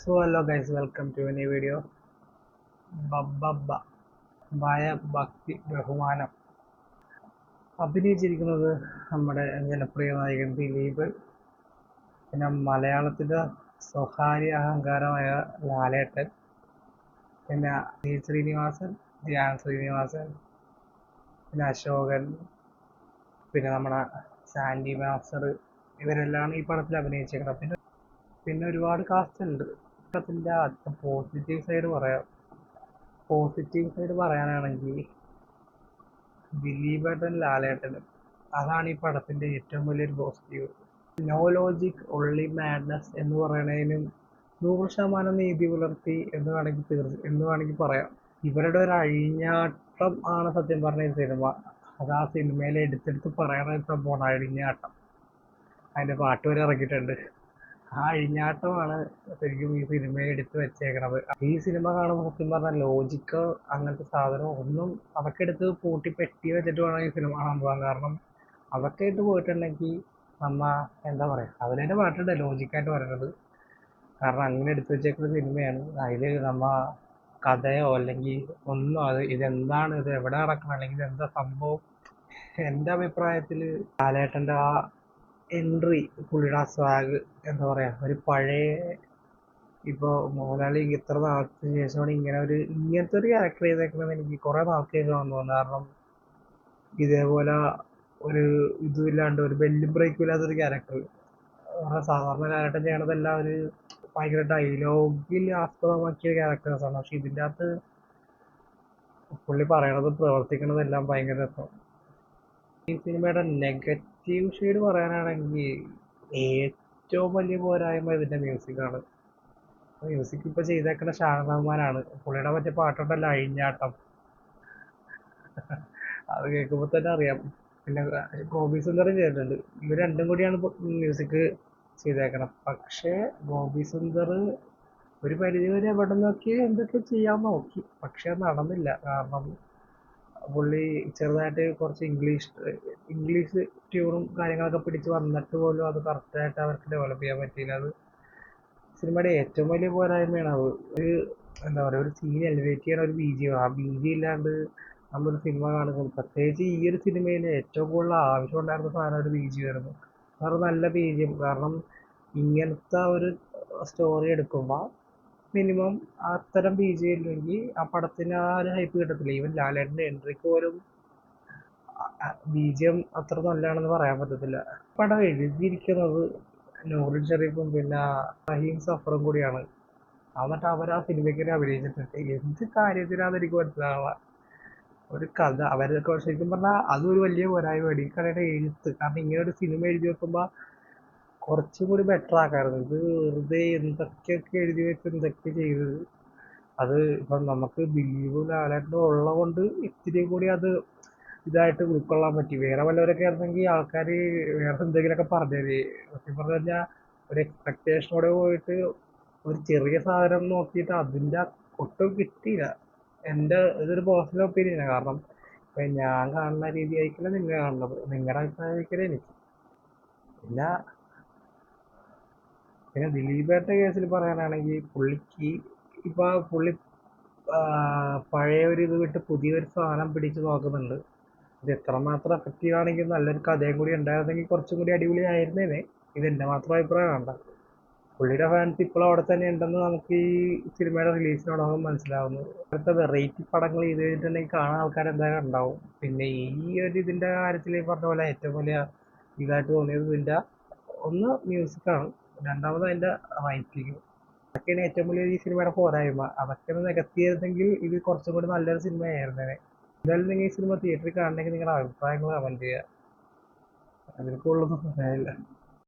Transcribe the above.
So hello guys, welcome to a new video. ബബ്ബബ്ബ ഭയഭക്തി ബഹുമാനം അഭിനയിച്ചിരിക്കുന്നത് നമ്മുടെ ജനപ്രിയ നായകൻ ദിലീപ്, പിന്നെ മലയാളത്തിലെ സ്വകാര്യ അഹങ്കാരമായ ലാലേട്ടൻ, പിന്നെ വി ശ്രീനിവാസൻ, ധ്യാൻ ശ്രീനിവാസൻ, പിന്നെ അശോകൻ, പിന്നെ നമ്മുടെ സാൻഡി മാസ്റ്റർ, ഇവരെല്ലാം ഈ പടത്തിൽ അഭിനയിച്ചേക്കുന്നത്. പിന്നെ ഒരുപാട് കാസ്റ്റ് ഉണ്ട്. പടത്തിൻ്റെ പോസിറ്റീവ് സൈഡ് പറയാം. പോസിറ്റീവ് സൈഡ് പറയാനാണെങ്കിൽ ദിലീപേട്ടൻ ലാലേട്ടനും, അതാണ് ഈ പടത്തിൻ്റെ ഏറ്റവും വലിയൊരു positive. No logic only madness എന്ന് പറയുന്നതിനും 100% നീതി പുലർത്തി എന്ന് വേണമെങ്കിൽ പറയാം. ഇവരുടെ ഒരു അഴിഞ്ഞാട്ടം ആണ് സത്യം പറഞ്ഞ ഈ സിനിമ. അത് ആ സിനിമയിൽ എടുത്തെടുത്ത് പറയണ സംഭവമാണ് അഴിഞ്ഞാട്ടം. അതിൻ്റെ പാട്ട് വരെ ഇറക്കിയിട്ടുണ്ട്. ആ അഴിഞ്ഞാട്ടമാണ് ശരിക്കും ഈ സിനിമയെ എടുത്ത് വെച്ചേക്കണത്. ഈ സിനിമ കാണുമ്പോൾ സത്യം പറഞ്ഞാൽ ലോജിക്കോ അങ്ങനത്തെ സാധനം ഒന്നും അതൊക്കെ എടുത്ത് പൂട്ടി പെട്ടി വെച്ചിട്ട് വേണം ഈ സിനിമ കാണാൻ പോകാൻ. കാരണം അതൊക്കെ ആയിട്ട് പോയിട്ടുണ്ടെങ്കിൽ നമ്മ എന്താ പറയുക, അതിൻ്റെ പാട്ടുണ്ട് ലോജിക്കായിട്ട് പറയുന്നത്. കാരണം അങ്ങനെ എടുത്തു വെച്ചേക്കുന്ന സിനിമയാണ്. അതിൽ നമ്മ കഥയോ അല്ലെങ്കിൽ ഒന്നും ഇതെന്താണ്, ഇത് എവിടെ നടക്കണം, അല്ലെങ്കിൽ ഇതെന്താ സംഭവം. എൻ്റെ അഭിപ്രായത്തിൽ ലാലേട്ടൻ്റെ ആ എൻട്രി, പുള്ളിയുടെ ആ സ്വാഗ്, എന്താ പറയുക, ഒരു പഴയ ഇപ്പോൾ മോഹൻലാൽ ഇത്ര നാൾക്ക് ശേഷമാണ് ഇങ്ങനത്തെ ഒരു ക്യാരക്ടർ ചെയ്തേക്കുന്നത്. എനിക്ക് കുറേ നാൾക്ക് ശേഷമാണെന്ന് തോന്നുന്നു. കാരണം ഇതേപോലെ ഒരു ഇതുമില്ലാണ്ട്, ഒരു ബെല്ലും ബ്രേക്കും ഇല്ലാത്തൊരു ക്യാരക്ടർ. സാധാരണ ലാലേട്ടൻ ചെയ്യണതെല്ലാം ഒരു ഭയങ്കര ഡയലോഗിൽ ആസ്പദമാക്കിയ ക്യാരക്ടേഴ്സാണ്. പക്ഷെ ഇതിൻ്റെ അകത്ത് പുള്ളി പറയണതും പ്രവർത്തിക്കണതെല്ലാം ഭയങ്കര രസം. ഈ സിനിമയുടെ നെഗറ്റീവ് ഷെയ്ഡ് പറയാനാണെങ്കിൽ ഏറ്റവും വലിയ പോരായ്മ ഇതിൻ്റെ മ്യൂസിക്കാണ്. മ്യൂസിക് ഇപ്പോൾ ചെയ്തേക്കുന്ന ഷാൻ റഹ്മാനാണ്. പുള്ളിയുടെ മറ്റേ പാട്ടുണ്ടല്ലോ അഴിഞ്ഞാട്ടം, അത് കേൾക്കുമ്പോൾ തന്നെ അറിയാം. പിന്നെ ഗോപി സുന്ദറും ചെയ്തിട്ടുണ്ട്. ഇവർ രണ്ടും കൂടിയാണ് മ്യൂസിക് ചെയ്തേക്കണം. പക്ഷേ ഗോപി സുന്ദർ ഒരു പരിധി വരെ എവിടെ നിന്നൊക്കെ എന്തൊക്കെ ചെയ്യാൻ നോക്കി, പക്ഷെ അത് നടന്നില്ല. കാരണം പുള്ളി ചെറുതായിട്ട് കുറച്ച് ഇംഗ്ലീഷ് ട്യൂണും കാര്യങ്ങളൊക്കെ പിടിച്ച് വന്നിട്ട് പോലും അത് കറക്റ്റായിട്ട് അവർക്ക് ഡെവലപ്പ് ചെയ്യാൻ പറ്റിയില്ല. അത് സിനിമയുടെ ഏറ്റവും വലിയ പോരായ്മയാണ്. അത് ഒരു എന്താ പറയുക, ഒരു സീൻ എലിവേറ്റ് ചെയ്യണ ഒരു ബീജിയം, ആ ബീജി ഇല്ലാണ്ട് നമ്മളൊരു സിനിമ കാണുന്നത്, പ്രത്യേകിച്ച് ഈ ഒരു സിനിമയിൽ ഏറ്റവും കൂടുതൽ ആവശ്യമുണ്ടായിരുന്ന സാധനം ഒരു ബീജിയമായിരുന്നു. വേറെ നല്ല ബീജിയം. കാരണം ഇങ്ങനത്തെ ഒരു സ്റ്റോറി എടുക്കുമ്പോൾ മിനിമം അത്തരം ബീജിയം ഇല്ലെങ്കിൽ ആ പടത്തിന് ആ ഒരു ഹൈപ്പ് കിട്ടത്തില്ല. ഈവൻ ലാലേട്ടൻ്റെ എൻട്രിക്ക് പോലും ബീജിയം അത്ര നല്ലതാണെന്ന് പറയാൻ പറ്റത്തില്ല. പടം എഴുതിയിരിക്കുന്നത് നൂറിൻ ഷെരീഫും പിന്നെ റഹീം സഫറും കൂടിയാണ്. എന്നിട്ട് അവർ ആ സിനിമയ്ക്ക് അഭിനയിച്ചിട്ടുണ്ട്. എന്ത് കാര്യത്തിനാണെന്ന് എനിക്ക് മനസ്സിലാവുക. ഒരു കഥ അവരൊക്കെ ശരിക്കും പറഞ്ഞാൽ അതൊരു വലിയ പോരായ്മയാണ് ഈ കഥയുടെ എഴുത്ത്. കാരണം ഇങ്ങനെ ഒരു സിനിമ എഴുതി വെക്കുമ്പോൾ കുറച്ചും കൂടി ബെറ്റർ ആക്കാറുണ്ട്. ഇത് വെറുതെ എന്തൊക്കെയൊക്കെ എഴുതി വെച്ച് എന്തൊക്കെ ചെയ്തത്. അത് ഇപ്പം നമുക്ക് ദിലീപും ലാലേട്ടനും ഉള്ളത് കൊണ്ട് ഇത്തിരി കൂടി അത് ഇതായിട്ട് ഉൾക്കൊള്ളാൻ പറ്റി. വേറെ വല്ലവരൊക്കെ ആയിരുന്നെങ്കിൽ ആൾക്കാർ വേറെ എന്തെങ്കിലുമൊക്കെ പറഞ്ഞേര്. സത്യം പറഞ്ഞു കഴിഞ്ഞാൽ ഒരു എക്സ്പെക്റ്റേഷനോടെ പോയിട്ട് ഒരു ചെറിയ സാധനം നോക്കിയിട്ട് അതിൻ്റെ ഒട്ടും കിട്ടിയില്ല. എൻ്റെ ഇതൊരു പേഴ്സണൽ ഒപ്പീനിയനാണ്. കാരണം ഇപ്പം ഞാൻ കാണുന്ന രീതി ആയിരിക്കില്ല നിങ്ങൾ കാണുന്നത്, നിങ്ങളുടെ അഭിപ്രായം ആയിരിക്കില്ല എനിക്ക്. പിന്നെ പിന്നെ ദിലീപേട്ട കേസിൽ പറയാനാണെങ്കിൽ പുള്ളിക്ക് പുള്ളി പഴയ ഒരു ഇത് വിട്ട് പുതിയൊരു സാധനം പിടിച്ച് നോക്കുന്നുണ്ട്. ഇത് എത്രമാത്രം എഫക്റ്റീവ് ആണെങ്കിൽ നല്ലൊരു കഥയും കൂടി ഉണ്ടായിരുന്നെങ്കിൽ കുറച്ചും കൂടി അടിപൊളിയായിരുന്നേനെ. ഇതെൻ്റെ മാത്രം അഭിപ്രായം വേണ്ട. പുള്ളിയുടെ ഫാൻസ് ഇപ്പോഴും അവിടെ തന്നെ ഉണ്ടെന്ന് നമുക്ക് ഈ സിനിമയുടെ റിലീസിനോടൊപ്പം മനസ്സിലാവുന്നു. അടുത്ത വെറൈറ്റി പടങ്ങൾ ചെയ്ത് കഴിഞ്ഞിട്ടുണ്ടെങ്കിൽ കാണാൻ ആൾക്കാർ എന്തായാലും ഉണ്ടാവും. പിന്നെ ഈ ഒരു ഇതിൻ്റെ കാര്യത്തിൽ പറഞ്ഞ പോലെ ഏറ്റവും വലിയ ഇതായിട്ട് തോന്നിയത് ഇതിൻ്റെ ഒന്ന് മ്യൂസിക്കാണ്, രണ്ടാമത് അതിൻ്റെ റൈറ്റിങ്. അതൊക്കെയാണ് ഏറ്റവും വലിയ ഈ സിനിമയുടെ പോരായ്മ. അതൊക്കെ ഒന്ന് നികത്തിയിരുന്നെങ്കിൽ ഇത് കുറച്ചും കൂടി നല്ലൊരു സിനിമയായിരുന്നേനെ. എന്തായാലും നിങ്ങൾ ഈ സിനിമ തിയേറ്ററിൽ കാണണമെങ്കിൽ നിങ്ങളുടെ അഭിപ്രായങ്ങൾ കമൻറ്റ് ചെയ്യുക. അതിൽ കൂടുതലൊന്നും പറയാനില്ല.